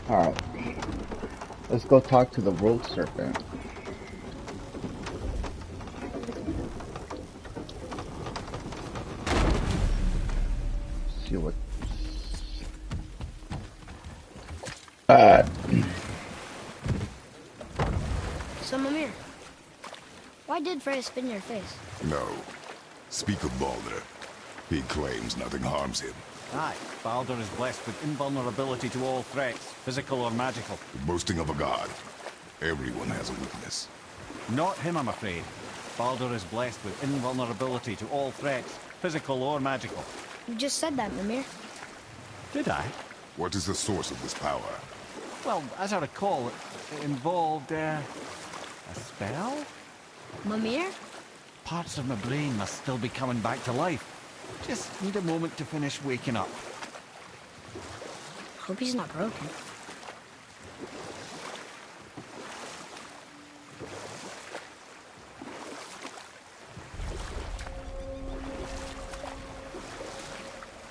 Alright. Let's go talk to the world serpent. See what... So, Mimir, why did Freya spin your face? No. Speak of Baldur. He claims nothing harms him. Aye, Baldur is blessed with invulnerability to all threats, physical or magical. The boasting of a god. Everyone has a weakness. Not him, I'm afraid. Baldur is blessed with invulnerability to all threats, physical or magical. You just said that, Mimir. Did I? What is the source of this power? Well, as I recall, it involved, a spell? Mimir? Parts of my brain must still be coming back to life. Just need a moment to finish waking up. Hope he's not broken.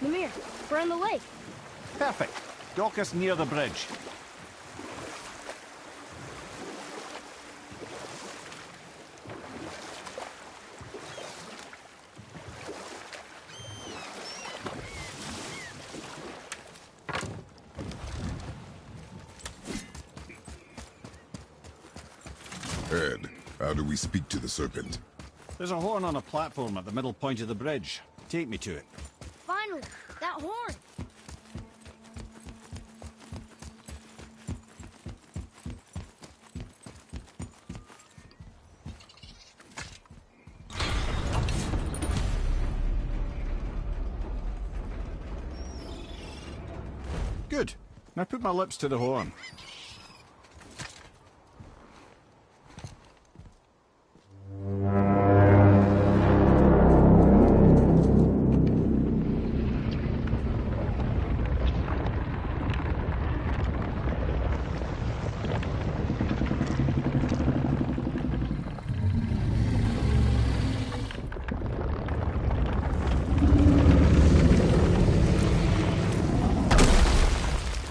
Mimir, we're on the lake. Perfect. Dock us near the bridge. Ed, how do we speak to the serpent? There's a horn on a platform at the middle point of the bridge. Take me to it. Finally, that horn. Good. Now put my lips to the horn.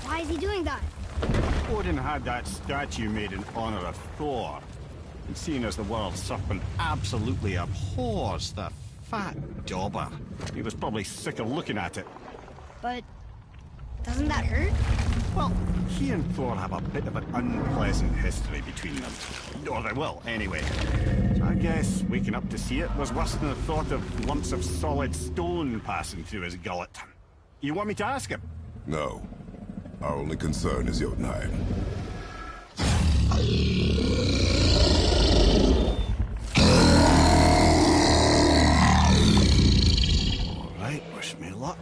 Why is he doing that? Odin had that statue made in honor of Thor. And seeing as the world serpent absolutely abhors the fat dauber, he was probably sick of looking at it. But doesn't that hurt? Well, he and Thor have a bit of an unpleasant history between them. Or they will, anyway. So I guess waking up to see it was worse than the thought of lumps of solid stone passing through his gullet. You want me to ask him? No. Our only concern is Jotunheim. Alright, wish me luck.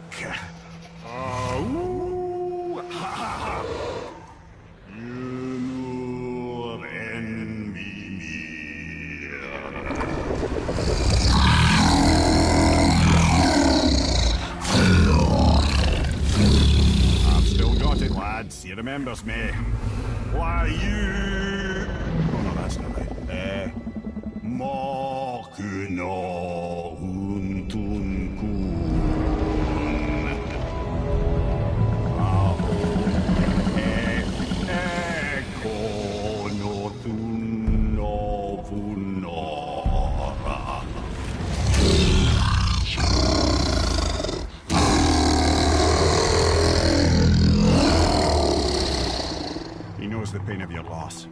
Ooh, ha, ha, ha. Ymur en Mimir. I've still got it, lads. He remembers me. Why you... Oh, no, that's not right. Mokuno Huntun Kun. Eko no Thuno Vunora. He knows the pain of your loss.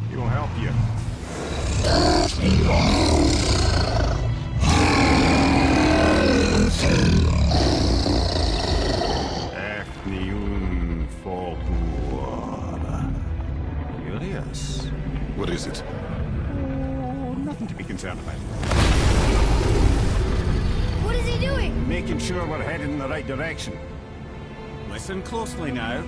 He will help you. Efniun Folkur. Curious. What is it? Oh, nothing to be concerned about. What is he doing? Making sure we're heading in the right direction. Listen closely now.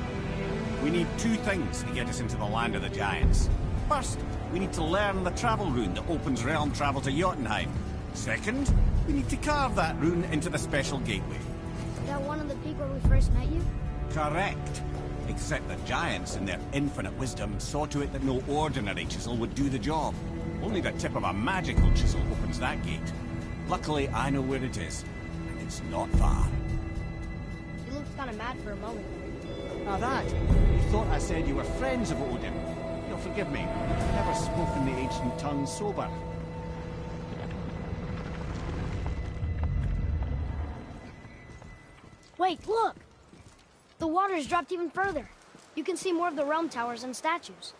We need two things to get us into the land of the giants. First, we need to learn the travel rune that opens realm travel to Jotunheim. Second, we need to carve that rune into the special gateway. Is that one of the peak where we first met you? Correct. Except the giants, in their infinite wisdom, saw to it that no ordinary chisel would do the job. Only the tip of a magical chisel opens that gate. Luckily, I know where it is, and it's not far. He looks kind of mad for a moment. Now that, he thought I said you were friends of Odin. You'll forgive me. I've never spoken the ancient tongue sober. Wait, look! The water's dropped even further. You can see more of the realm towers and statues.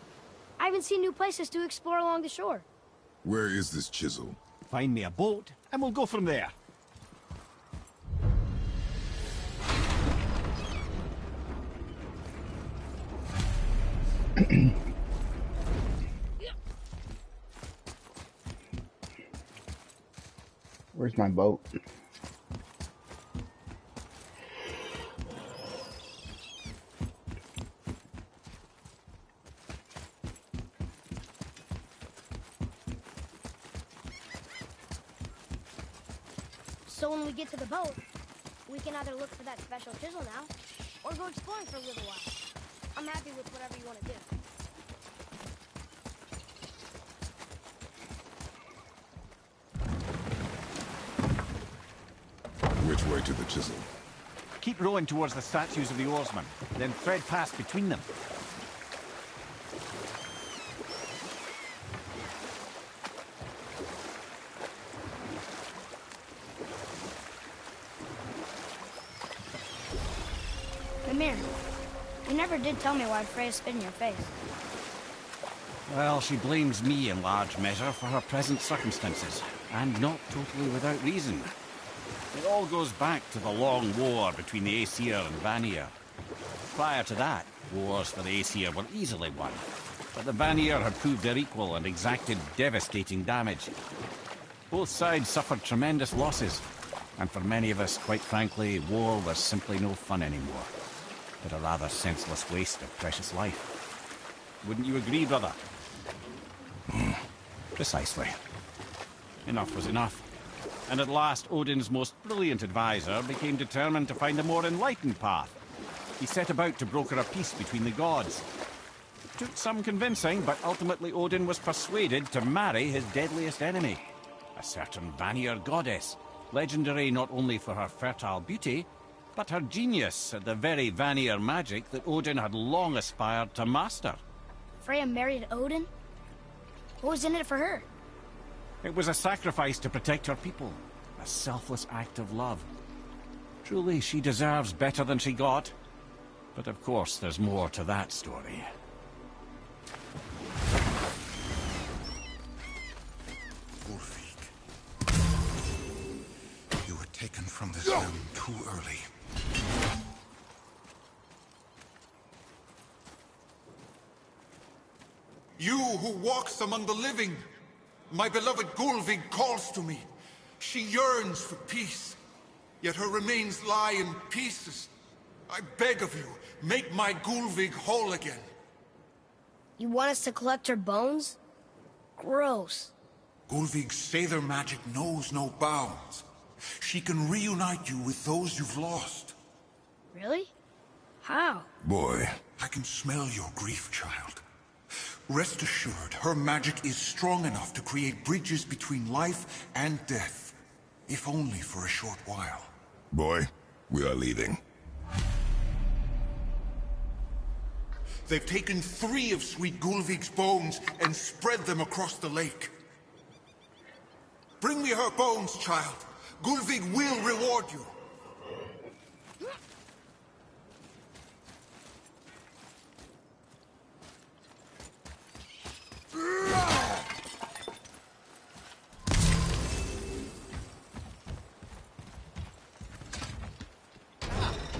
I even see new places to explore along the shore. Where is this chisel? Find me a boat, and we'll go from there. Where's my boat? So when we get to the boat, we can either look for that special chisel now, or go exploring for a little while. I'm happy with whatever you want to do. Which way to the chisel? Keep rowing towards the statues of the oarsmen, then thread past between them. Mimir, you never did tell me why Freya spit in your face. Well, she blames me in large measure for her present circumstances, and not totally without reason. It all goes back to the long war between the Aesir and Vanir. Prior to that, wars for the Aesir were easily won, but the Vanir had proved their equal and exacted devastating damage. Both sides suffered tremendous losses, and for many of us, quite frankly, war was simply no fun anymore, but a rather senseless waste of precious life. Wouldn't you agree, brother? Precisely. Enough was enough. And at last, Odin's most brilliant advisor became determined to find a more enlightened path. He set about to broker a peace between the gods. It took some convincing, but ultimately Odin was persuaded to marry his deadliest enemy, a certain Vanir goddess, legendary not only for her fertile beauty, but her genius at the very Vanir magic that Odin had long aspired to master. Freya married Odin? What was in it for her? It was a sacrifice to protect her people, a selfless act of love. Truly, she deserves better than she got. But of course, there's more to that story. Ulfik, you were taken from this realm too early. You who walks among the living, my beloved Gulvig calls to me. She yearns for peace, yet her remains lie in pieces. I beg of you, make my Gulvig whole again. You want us to collect her bones? Gross. Gulvig's Seidr magic knows no bounds. She can reunite you with those you've lost. Really? How? Boy. I can smell your grief, child. Rest assured, her magic is strong enough to create bridges between life and death. If only for a short while. Boy, we are leaving. They've taken 3 of Sweet Gulvig's bones and spread them across the lake. Bring me her bones, child. Gulvig will reward you.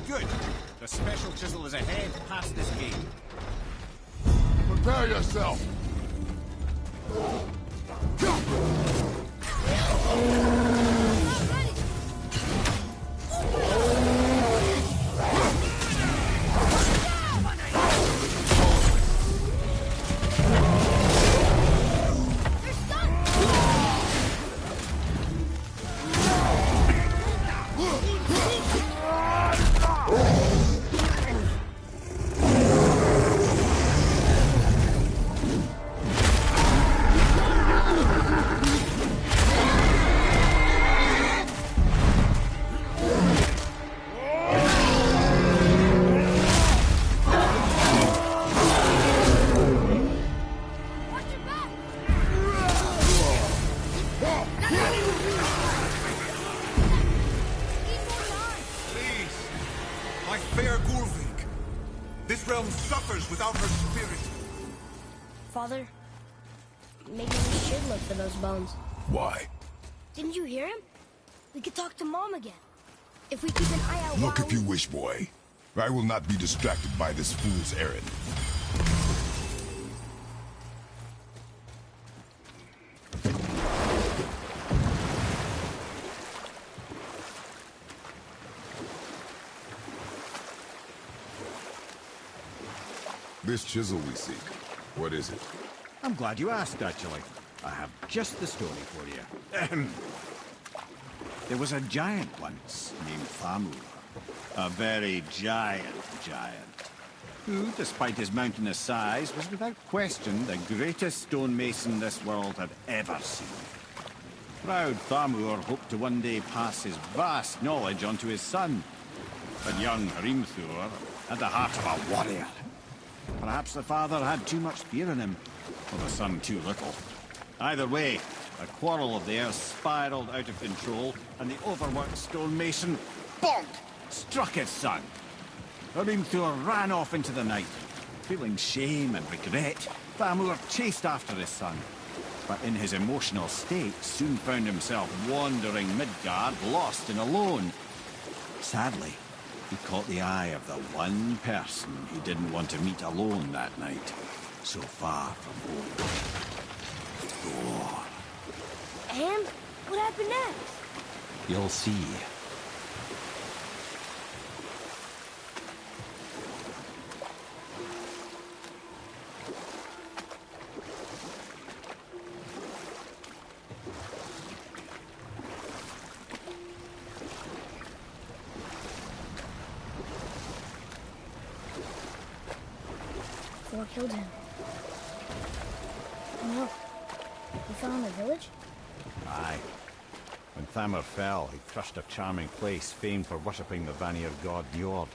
Good. The special chisel is ahead past this gate. Prepare yourself! This realm suffers without her spirit. Father, maybe we should look for those bones. Why? Didn't you hear him? We could talk to Mom again. If we keep an eye out Look while if you wish, boy. I will not be distracted by this fool's errand. This chisel we seek, what is it? I'm glad you asked, actually. I have just the story for you. Ahem. There was a giant once named Thamur. A very giant, who, despite his mountainous size, was without question the greatest stonemason this world had ever seen. Proud Thamur hoped to one day pass his vast knowledge on to his son. But young Hrimthur had the heart of a warrior. Perhaps the father had too much fear in him, or the son too little. Either way, a quarrel of theirs spiraled out of control, and the overworked stonemason, bonk, struck his son. Hrimthur ran off into the night. Feeling shame and regret, Thamur chased after his son. But in his emotional state, soon found himself wandering Midgard, lost and alone. Sadly, he caught the eye of the one person he didn't want to meet alone that night, so far from home. Thor. And what happened next? You'll see. Thor killed him. And look, we found the village? Aye. When Thamur fell, he crushed a charming place famed for worshipping the Vanir god Njord.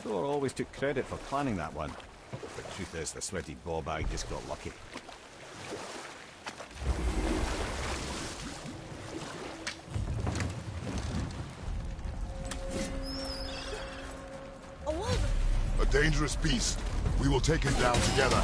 Thor always took credit for planning that one. The truth is, the sweaty ballbag just got lucky. A wolf! A dangerous beast. We will take him down together.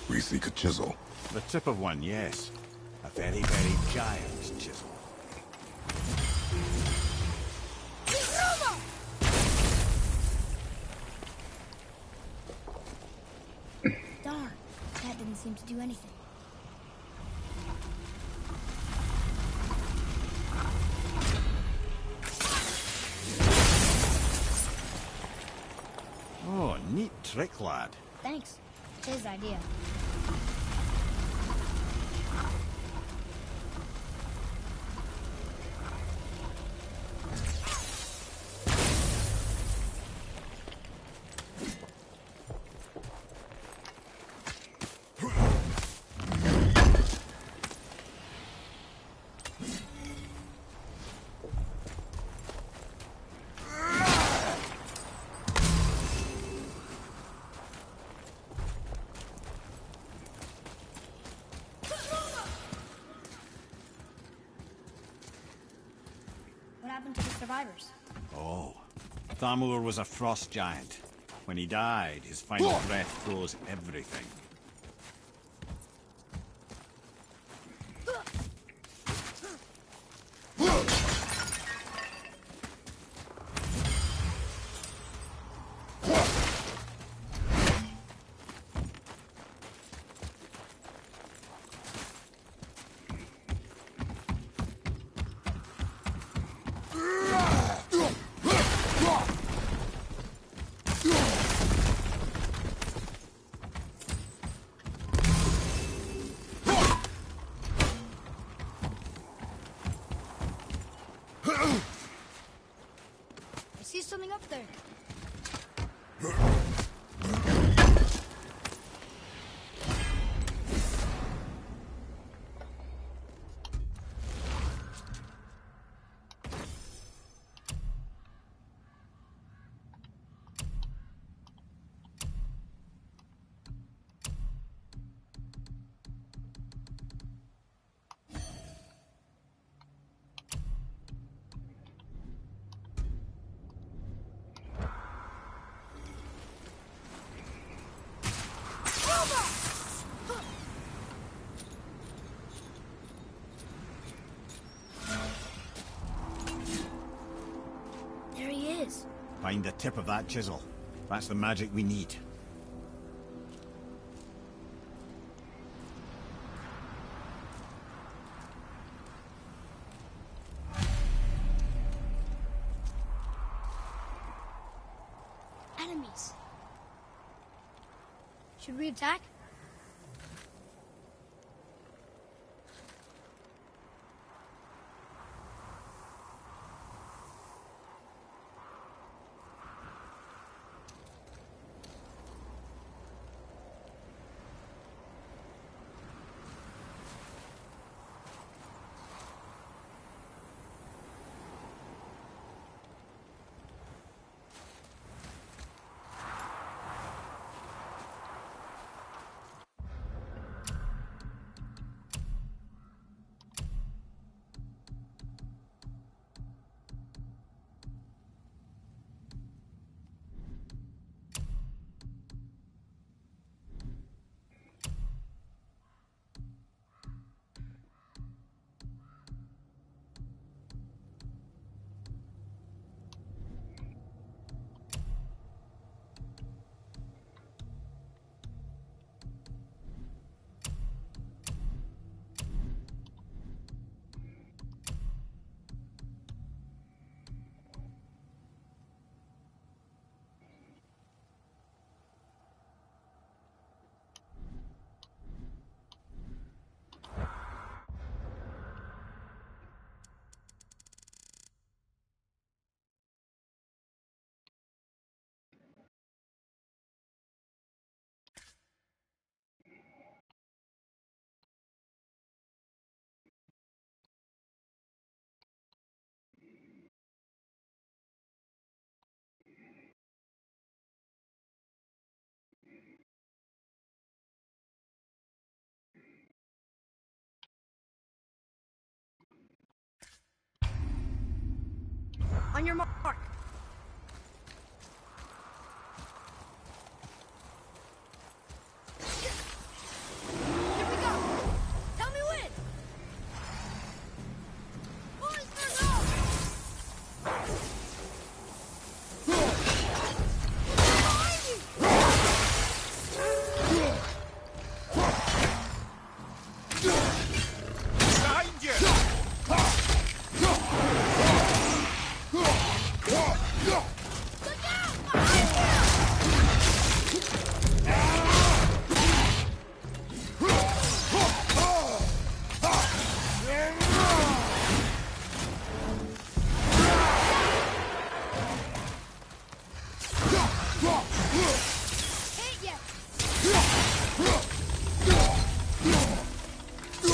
We seek a chisel. The tip of one, yes. A very, very giant chisel. Darn, that didn't seem to do anything. Oh, neat trick, lad. Thanks. It's his idea. What happened to the survivors? Oh, Thamur was a frost giant. When he died, his final breath froze everything. Find the tip of that chisel. That's the magic we need. Enemies. Should we attack? On your mark. Here we go. Tell me when. Boys for goal. Behind you! Hit ya. I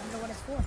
wonder what it's for.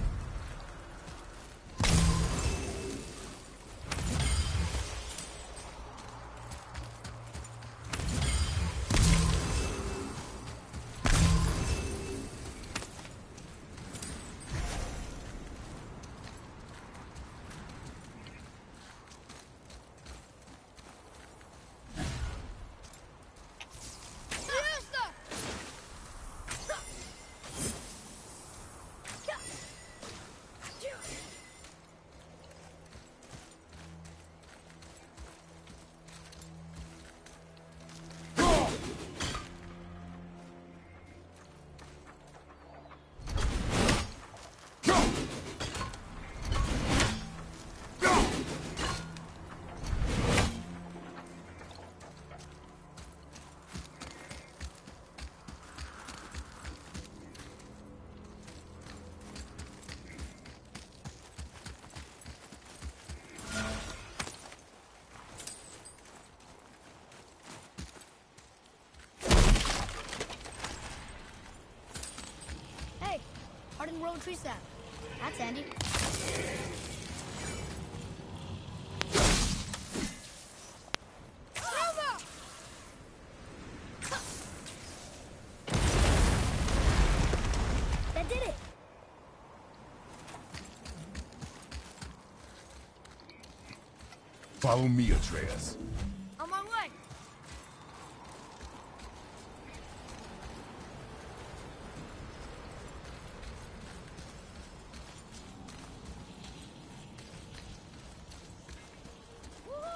Hey, hardened road tree sap. That's handy. That did it. Follow me, Atreus. On my way. Woohoo!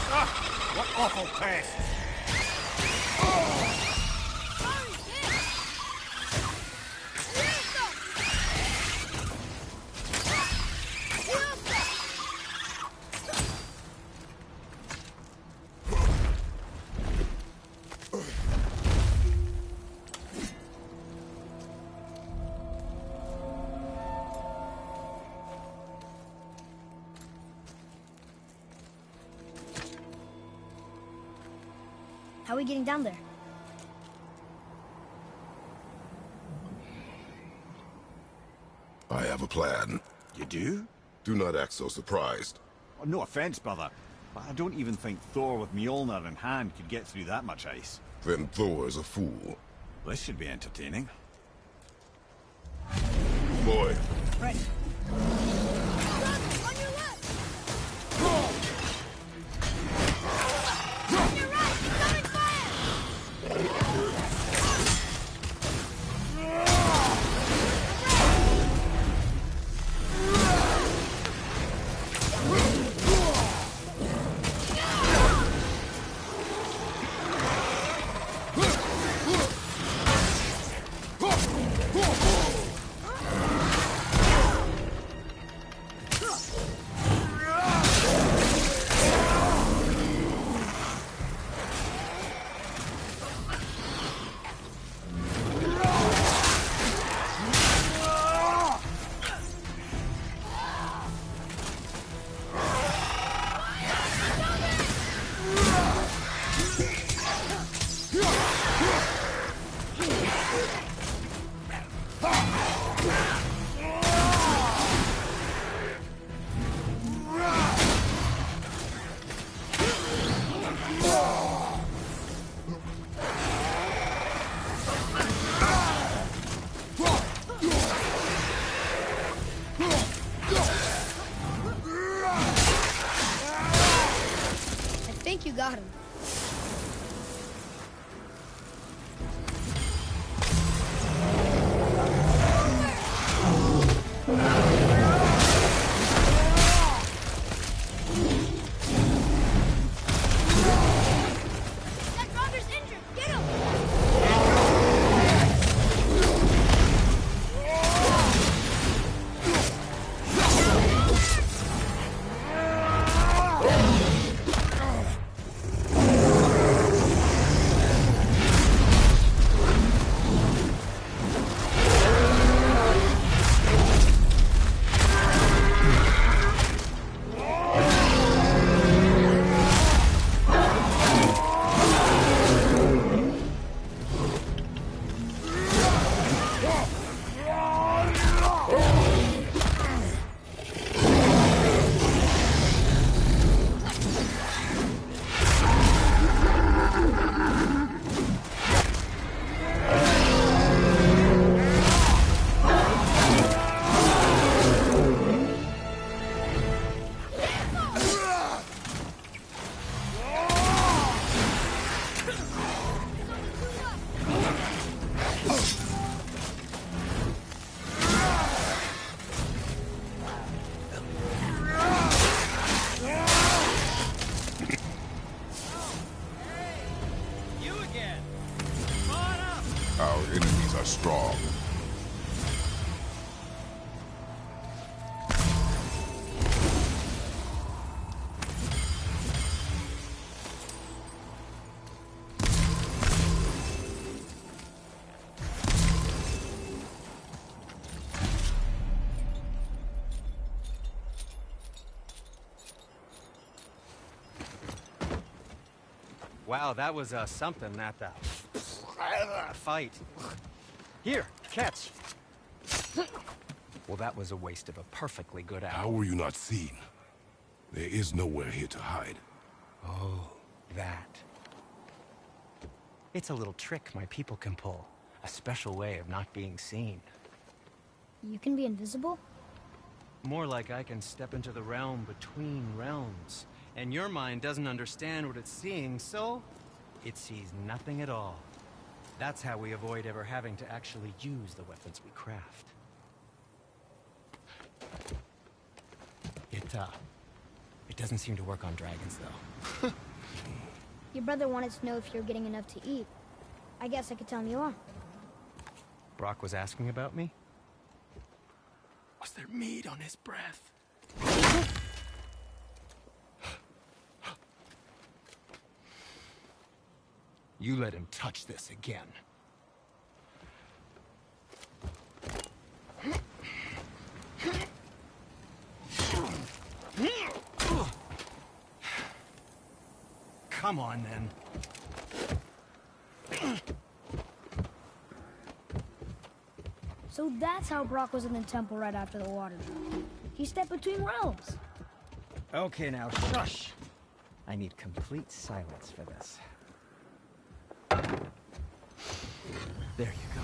this? What awful pests! How are we getting down there? I have a plan. You do? Do not act so surprised. Oh, no offense, brother, but I don't even think Thor with Mjolnir in hand could get through that much ice. Then Thor is a fool. This should be entertaining. Boy, Right. On your left! On your right! Incoming fire! I think you got him. That Roger's injured. Get him! our enemies are strong. Wow, that was something, that fight. Here, catch. Well, that was a waste of a perfectly good hour. How were you not seen? There is nowhere here to hide. Oh, that. It's a little trick my people can pull. A special way of not being seen. You can be invisible? More like I can step into the realm between realms. And your mind doesn't understand what it's seeing, so it sees nothing at all. That's how we avoid ever having to actually use the weapons we craft. It It doesn't seem to work on dragons, though. Your brother wanted to know if you're getting enough to eat. I guess I could tell him you are. Brock was asking about me? Was there meat on his breath? You let him touch this again. Come on, then. So that's how Brock was in the temple right after the water drop. He stepped between realms. Okay, now, shush. I need complete silence for this. There you go.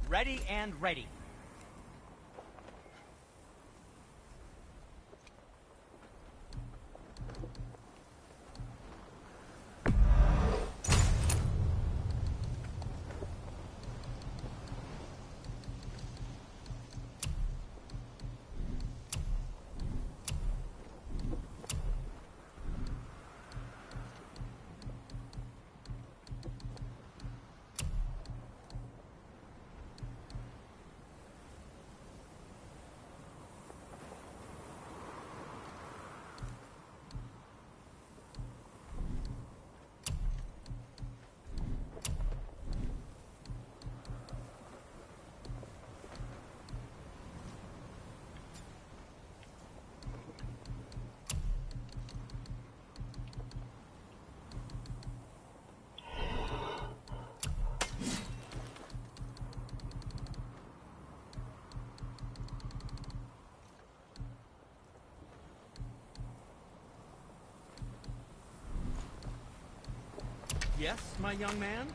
Ready and ready. Yes, my young man?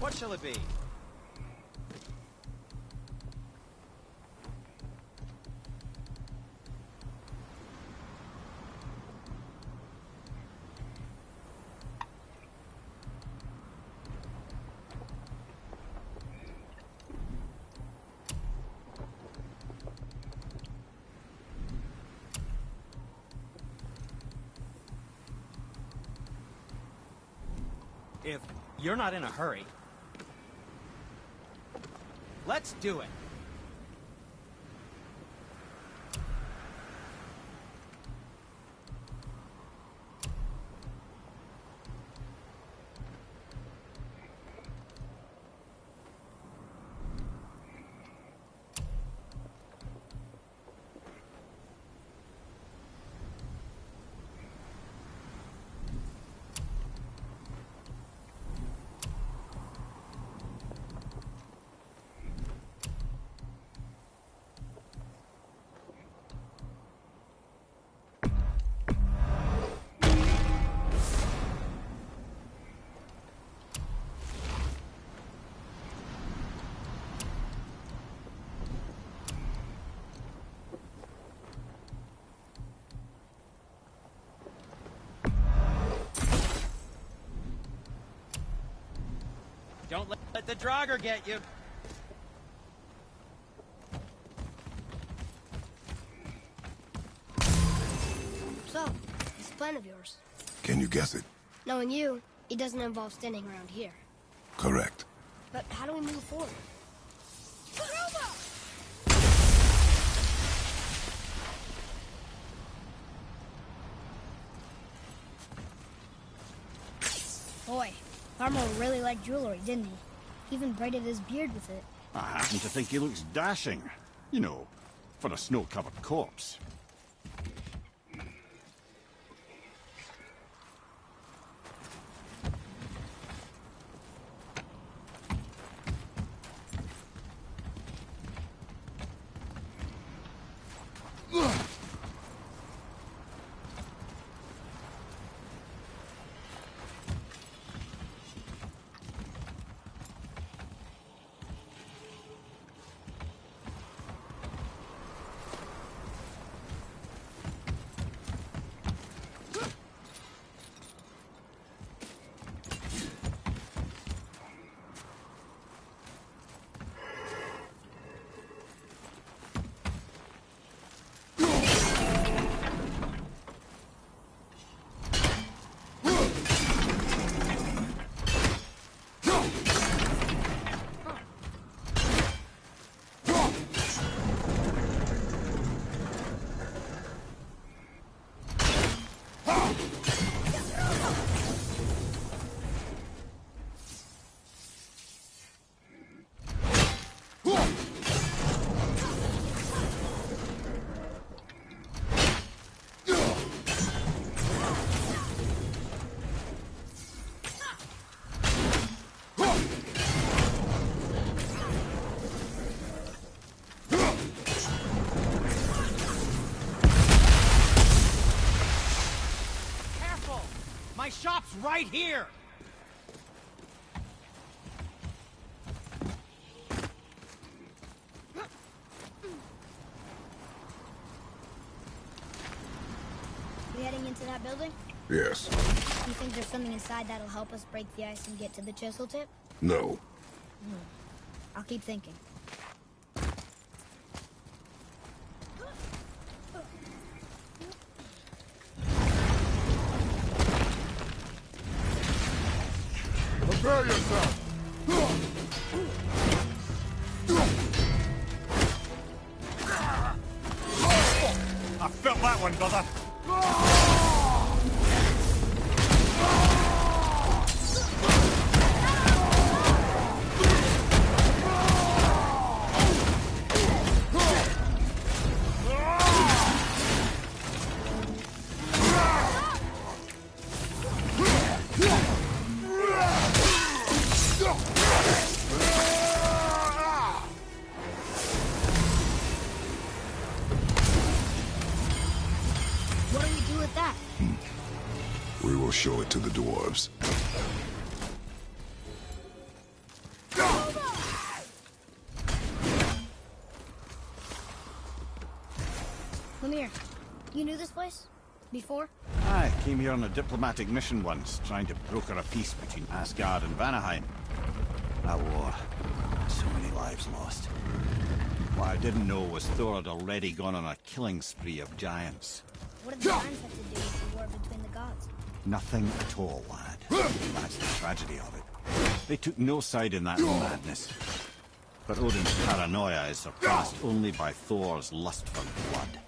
What shall it be? If you're not in a hurry, let's do it. Don't let the Draugr get you. So, this plan of yours. Can you guess it? Knowing you, it doesn't involve standing around here. Correct. But how do we move forward? Boy, Farmer really liked jewelry, didn't he? Even braided his beard with it. I happen to think he looks dashing. You know, for a snow-covered corpse. My shop's right here! We heading into that building? Yes. You think there's something inside that'll help us break the ice and get to the chisel tip? No. I'll keep thinking. Prepare yourself! I felt that one, brother. What do we do with that? We will show it to the dwarves. Lemire, you knew this place? Before? I came here on a diplomatic mission once, trying to broker a peace between Asgard and Vanaheim. That war. So many lives lost. What I didn't know was Thor had already gone on a killing spree of giants. What did the giants have to do with the war between the gods? Nothing at all, lad. That's the tragedy of it. They took no side in that madness. But Odin's paranoia is surpassed only by Thor's lust for blood.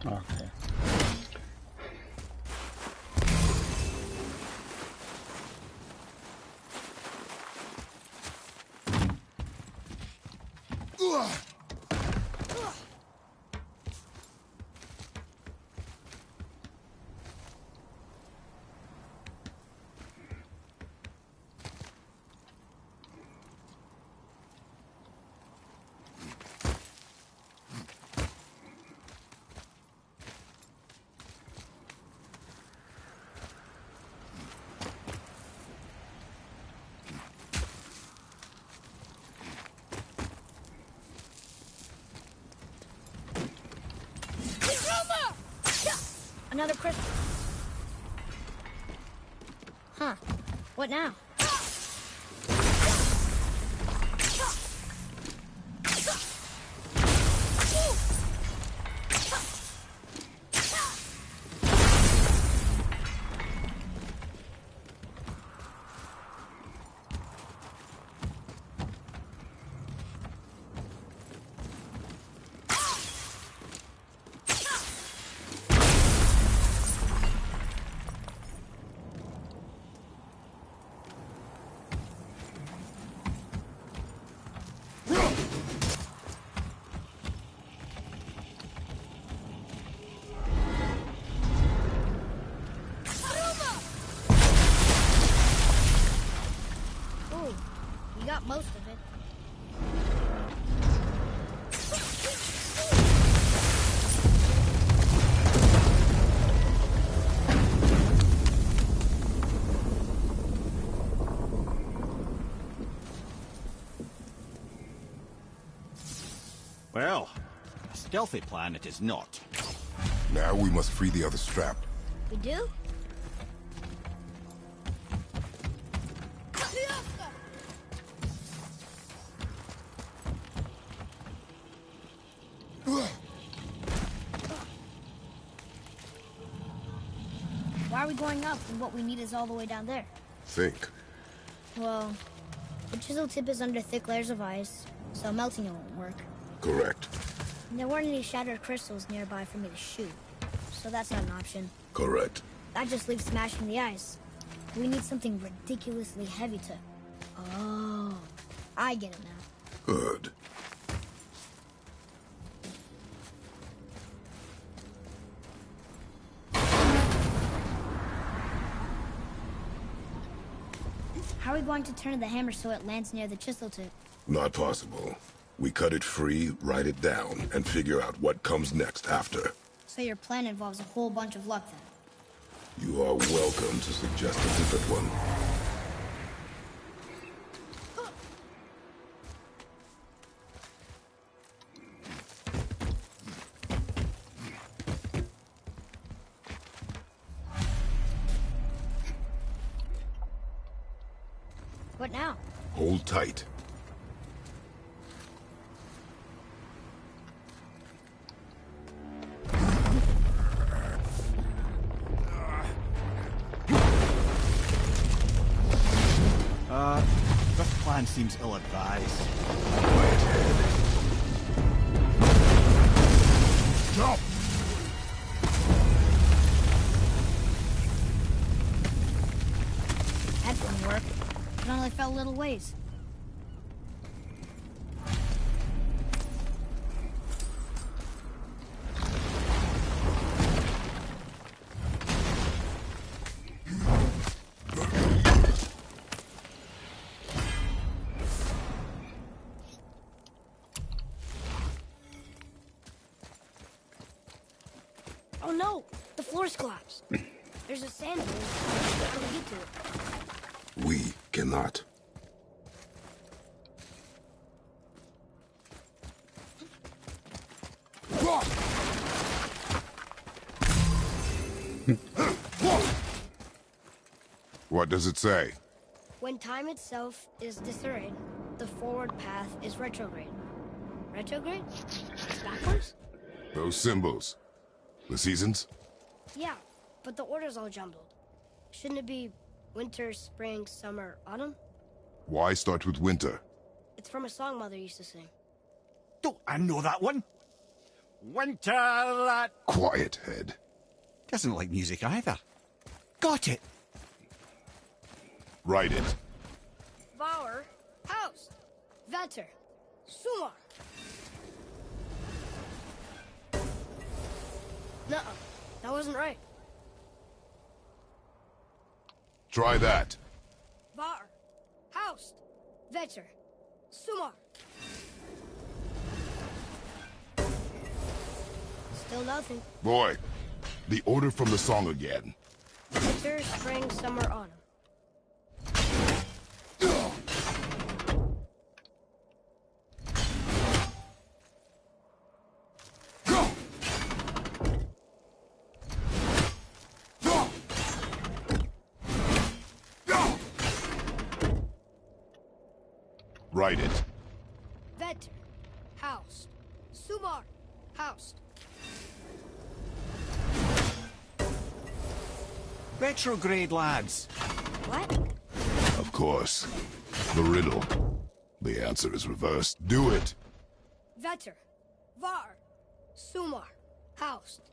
Okay. Another crystal. Huh. What now? You got most of it. Well, a stealthy plan it is not. Now we must free the other strapped. We do? Why are we going up when what we need is all the way down there? Think. Well, the chisel tip is under thick layers of ice, so melting it won't work. Correct. And there weren't any shattered crystals nearby for me to shoot, so that's not an option. Correct. That just leaves smashing the ice. We need something ridiculously heavy to... Oh, I get it now. Good. How are we going to turn the hammer so it lands near the chisel tip? Not possible. We cut it free, write it down, and figure out what comes next after. So your plan involves a whole bunch of luck then? You are welcome to suggest a different one. What now? Hold tight. This plan seems ill-advised. Quiet head. Jump! That didn't work. It only fell a little ways. Oh no! The floor's collapsed. There's a sand dune. How do we get to it? We cannot. What does it say? When time itself is disarrayed, the forward path is retrograde. Retrograde? It's backwards? Those symbols. The seasons? Yeah, but the order's all jumbled. Shouldn't it be winter, spring, summer, autumn? Why start with winter? It's from a song Mother used to sing. Don't I know that one? Winter that... Quiet head. Doesn't like music either. Got it. Write it. Vauer, House, Vetter, Sumar. Nuh-uh, that wasn't right. Try that. Vauer, House, Vetter, Sumar. Still nothing. Boy, the order from the song again. Winter, spring, summer, autumn. Write it. Vetter. Housed. Sumar. Housed. Retrograde, lads. What? Of course. The riddle. The answer is reversed. Do it! Vetter. Var. Sumar. Housed.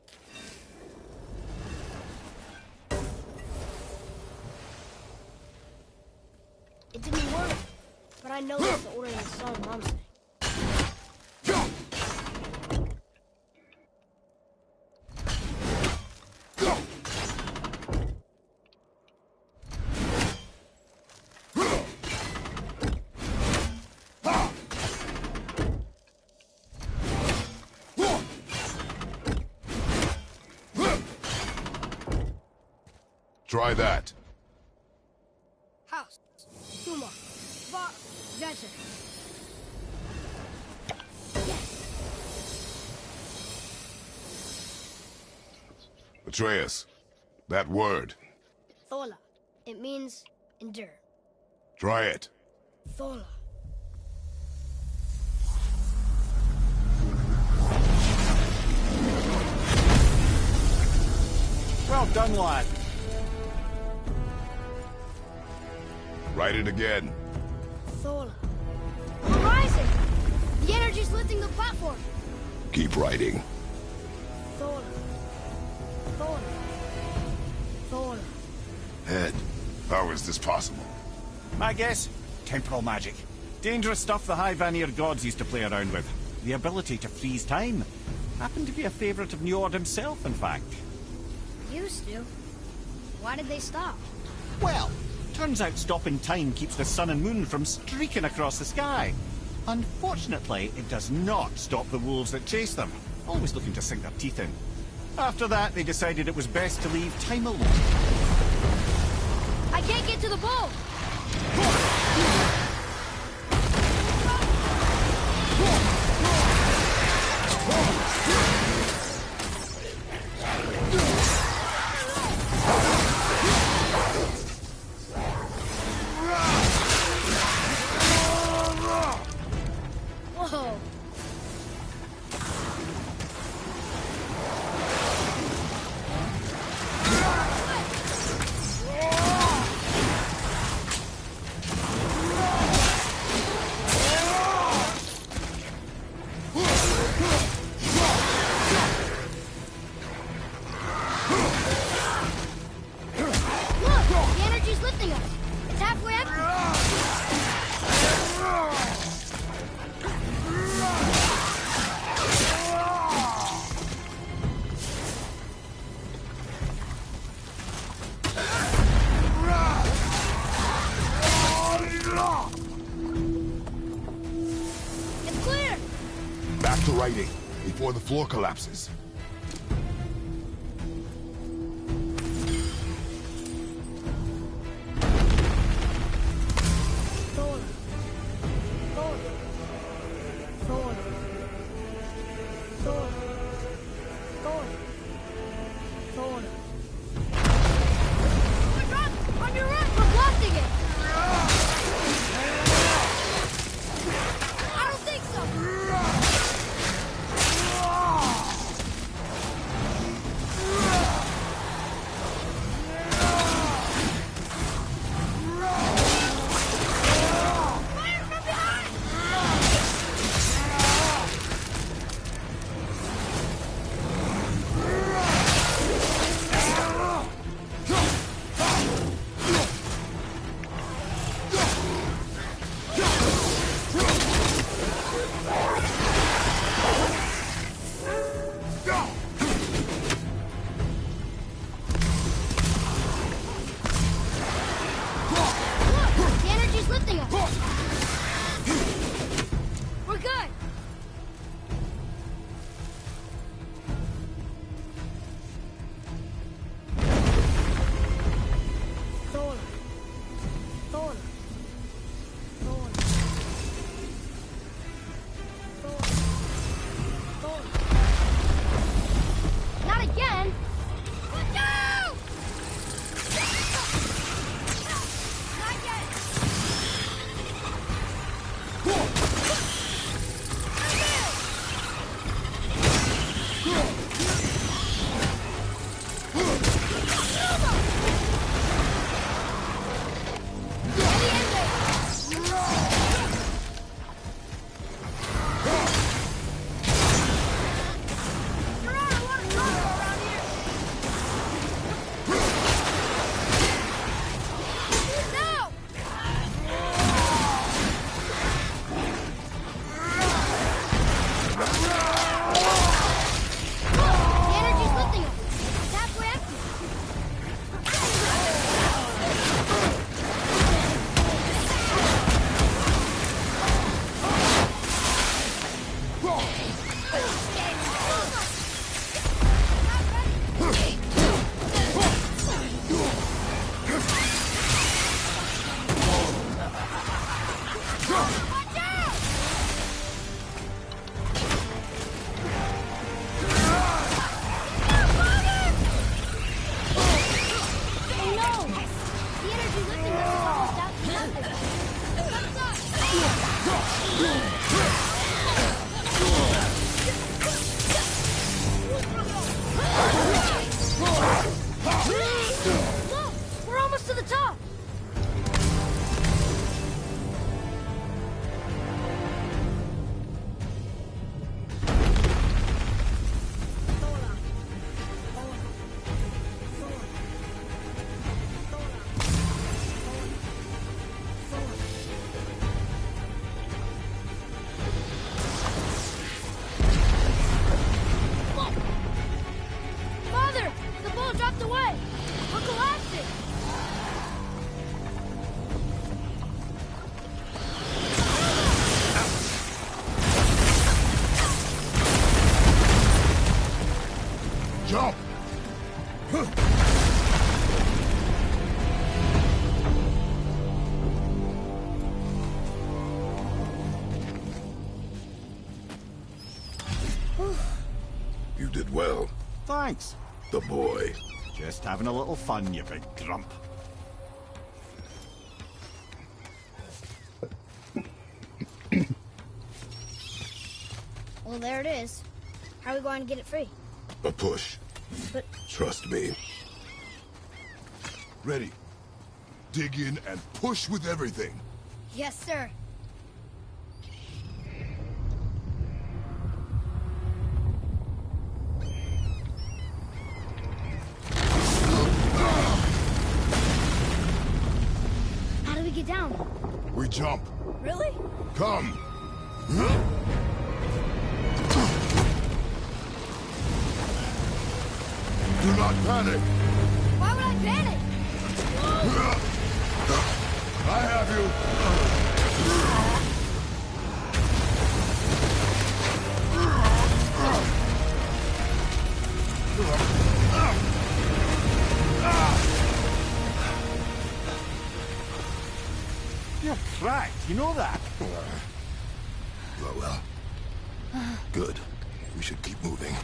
It didn't work, but I know that's the order of the song Mom sang. Try that. House. Sumar. Var. Vetter. Atreus, that word. Thola. It means endure. Try it. Thola. Well done, lad. Write it again. Thola. We're rising! The energy's lifting the platform! Keep writing. Thola. Thola. Thola. Head, how is this possible? My guess? Temporal magic. Dangerous stuff the High Vanir gods used to play around with. The ability to freeze time. Happened to be a favorite of Njord himself, in fact. Used to. Why did they stop? Well, turns out stopping time keeps the sun and moon from streaking across the sky. Unfortunately, it does not stop the wolves that chase them, always looking to sink their teeth in. After that, they decided it was best to leave time alone. I can't get to the boat! Whoa! Look! The energy's lifting us! It's halfway up! It's clear! Back to writing, before the floor collapses. Thola. Thola. Thola. Thola. Thola. Thola. Oh, drop! On your right! We're blasting it! I don't think so! Fire from behind! Look! The energy's lifting us! We're good! Thola. Thola. Thola. Thola. Thola. Not again! Watch out! Not yet! Thanks. The boy. Just having a little fun, you big grump. Well, there it is. How are we going to get it free? A push. But Trust me. Ready. Dig in and push with everything. yes, sir. How do we get down? We jump. Really? Come. Do not panic. Why would I panic? I have you. You're cracked, you know that? Well. Good. We should keep moving.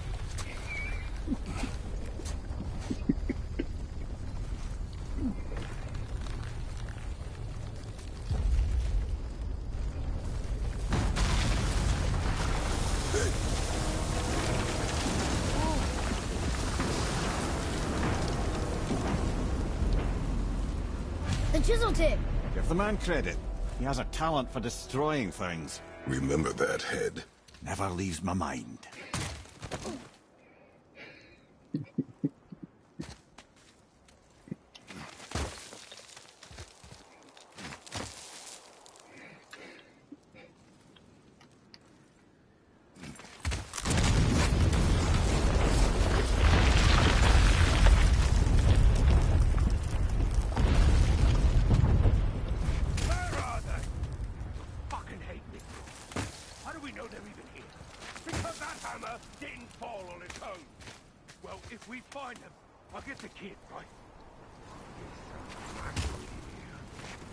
The chisel tip. Give the man credit. He has a talent for destroying things. Remember that head. Never leaves my mind. Where are they? Fucking hate me. How do we know they're even here? Because that hammer didn't fall on its own. Well, if we find them, I'll get the kid, right?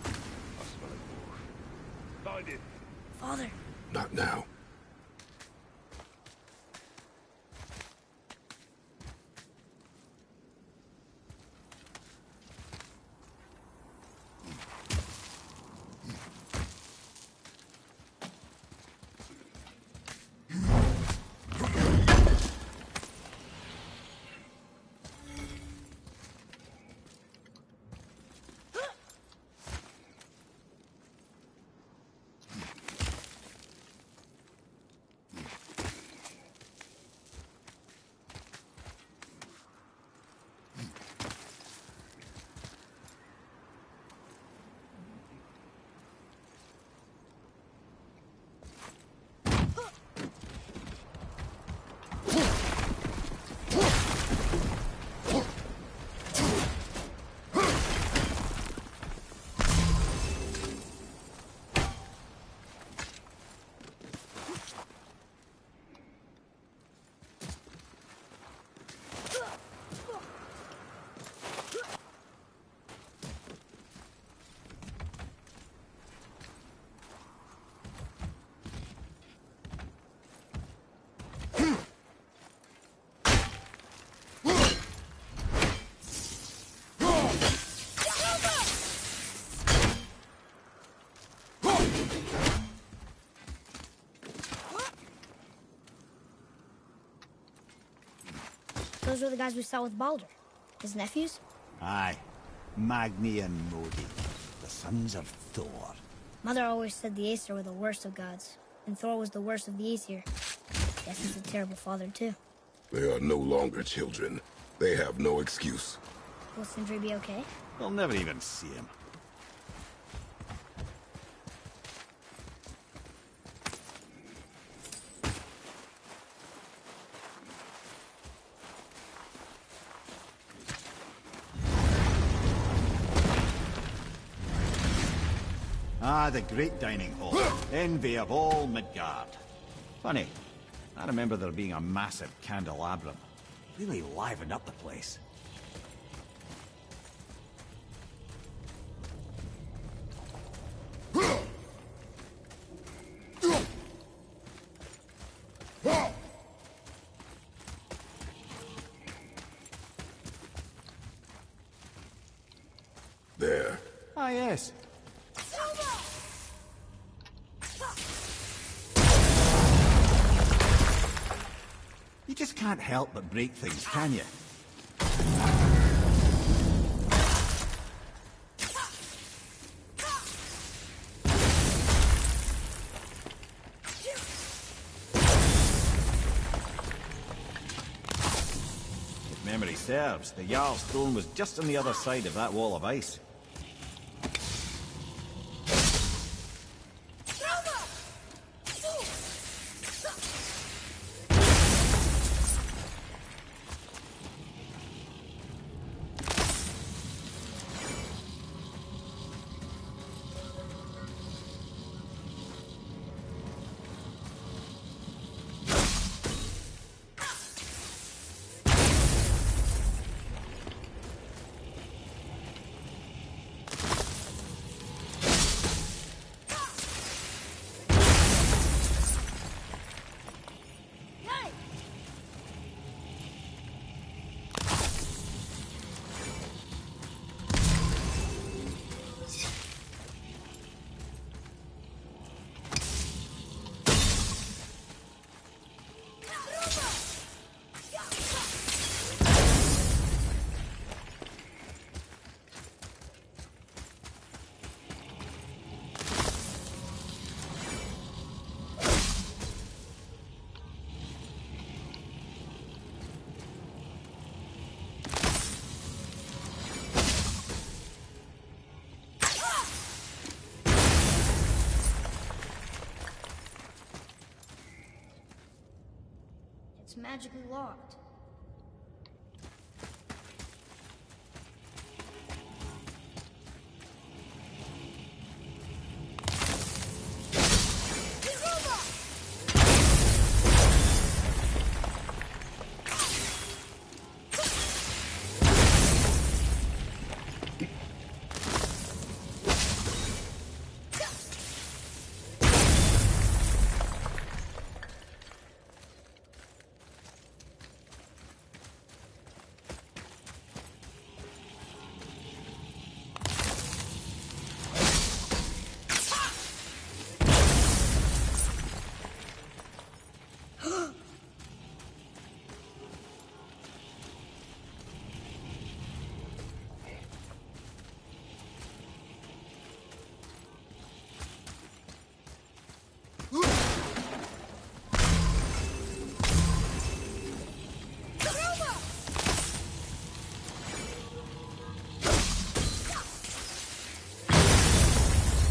I smell it, Wolf. Find it. Father. Not now. Those were the guys we saw with Baldur. His nephews? Aye. Magni and Modi. The sons of Thor. Mother always said the Aesir were the worst of gods, and Thor was the worst of the Aesir. Guess he's a terrible father, too. They are no longer children. They have no excuse. Will Sindri be okay? They'll never even see him. Ah, the great dining hall. Envy of all Midgard. Funny, I remember there being a massive candelabrum. Really livened up the place. Ah, yes. You just can't help but break things, can you? If memory serves, the Jarl's throne was just on the other side of that wall of ice. It's magically locked.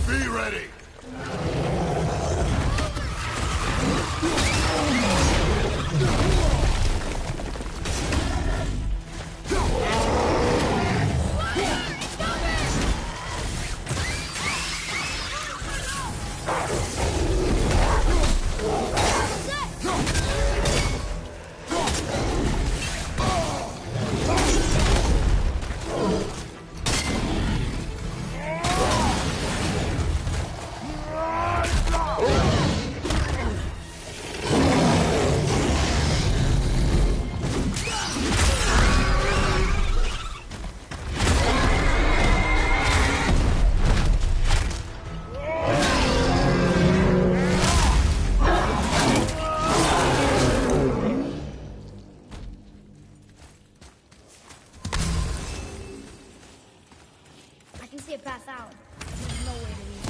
Be ready! I can see it pass out. There's no way to leave.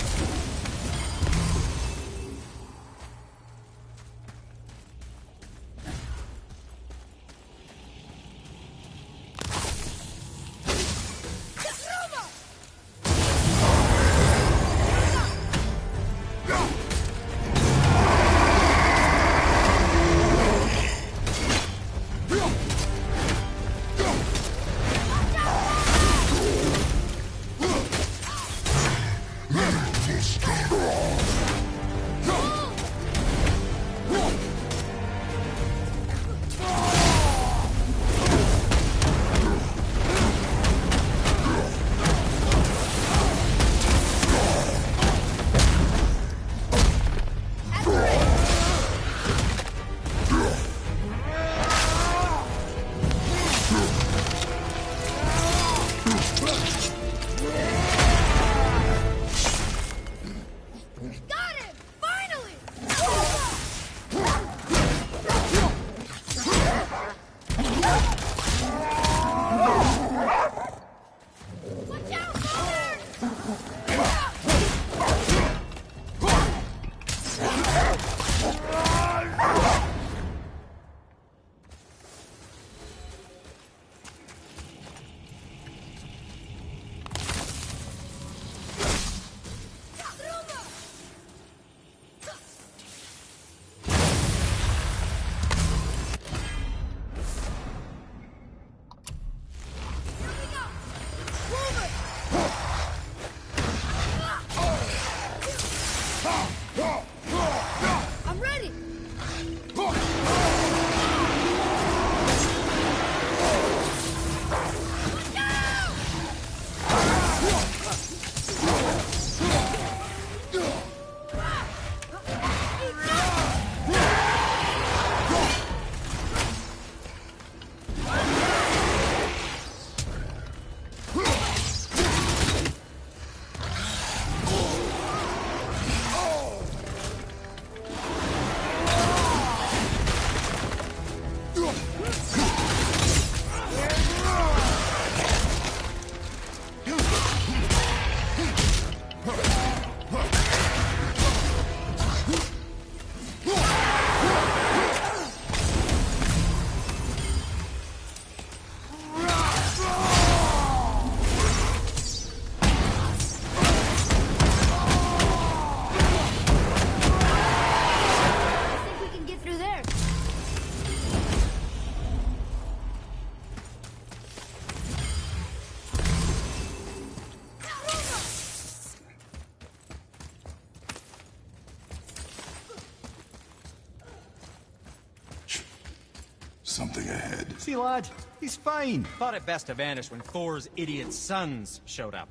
something ahead. See, lad, he's fine. Thought it best to vanish when Thor's idiot sons showed up.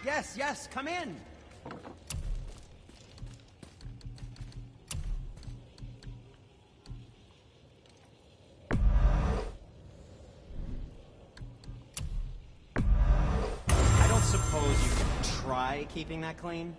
Yes, yes, come in! I don't suppose you could try keeping that clean?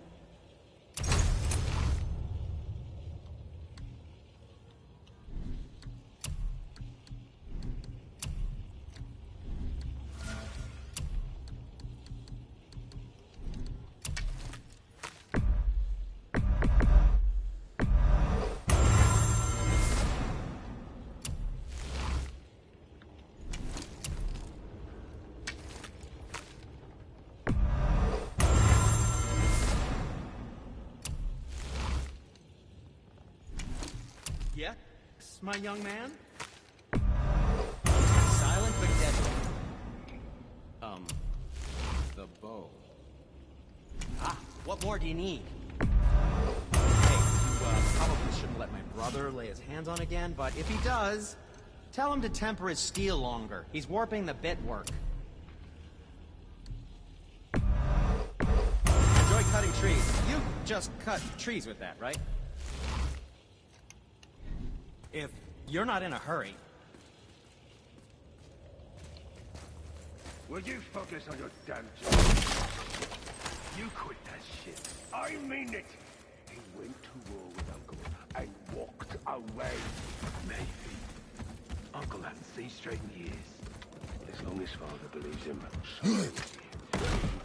Yes, my young man? Silent but deadly. The bow. Ah, what more do you need? Hey, you probably shouldn't let my brother lay his hands on again, but if he does, tell him to temper his steel longer. He's warping the bit work. Enjoy cutting trees. You just cut trees with that, right? If you're not in a hurry. Would you focus on your damn job? You quit that shit. I mean it. He went to war with Uncle and walked away. Maybe. Uncle hasn't seen straight in years. As long as father believes him, so will he. He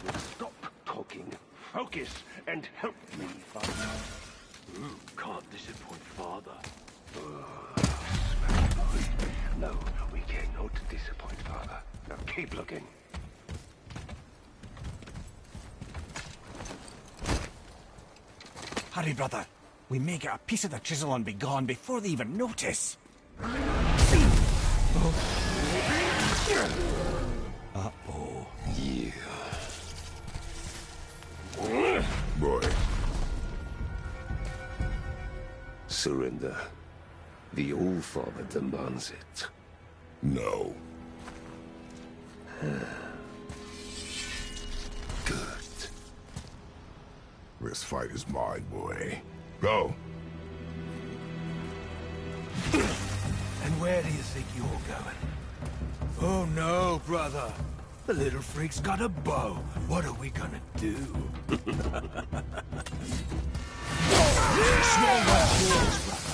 will stop talking, focus, and help me, father. Can't disappoint father. No, we cannot disappoint father. Now keep looking. Hurry, brother. We may get a piece of the chisel and be gone before they even notice. Uh-oh. Yeah. Boy. Surrender. The All-Father demands it. No. Good. This fight is mine, boy. Go. And where do you think you're going? Oh no, brother. The little freak's got a bow. What are we gonna do? It's not like yours, brother.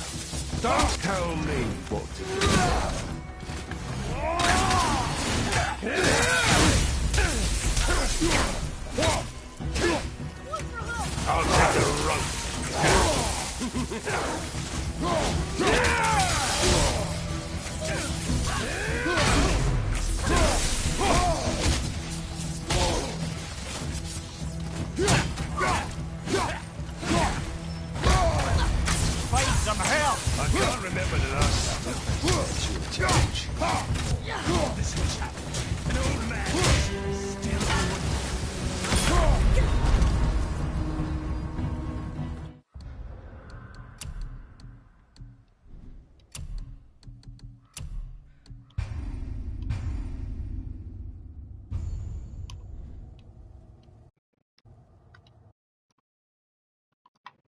Don't tell me what to do.